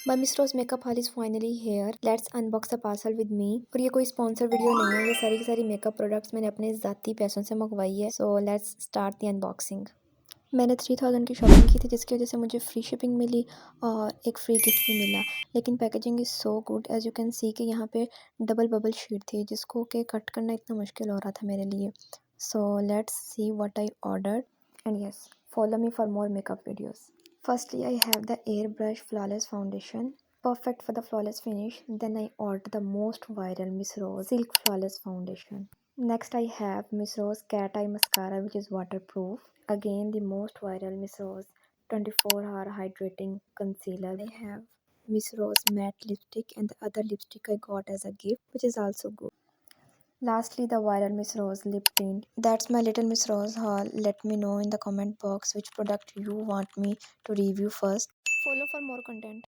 My Miss Rose makeup haul is finally here. Let's unbox the parcel with me. और ये कोई sponsor video नहीं है, ये सारी की सारी मेकअप प्रोडक्ट्स मैंने अपने ज़ाती पैसों से मंगवाई है. So let's start the unboxing. मैंने 3000 की शॉपिंग की थी जिसकी वजह से मुझे फ्री शिपिंग मिली और एक फ्री गिफ्ट भी मिला. लेकिन packaging is so good as you can see कि यहाँ पे डबल बबल शीट थी जिसको कि कट करना इतना मुश्किल हो रहा था मेरे लिए. So let's see what I ordered and yes, follow me for more makeup videos. Firstly, I have the Airbrush Flawless Foundation, perfect for the flawless finish. Then I ordered the most viral Miss Rose Silk Flawless Foundation. Next, I have Miss Rose Cat Eye Mascara, which is waterproof. Again, the most viral Miss Rose 24-hour hydrating concealer. I have Miss Rose matte lipstick and the other lipstick I got as a gift, which is also good. Lastly, the viral Miss Rose lip tint. That's my little Miss Rose haul. Let me know in the comment box which product you want me to review first. Follow for more content.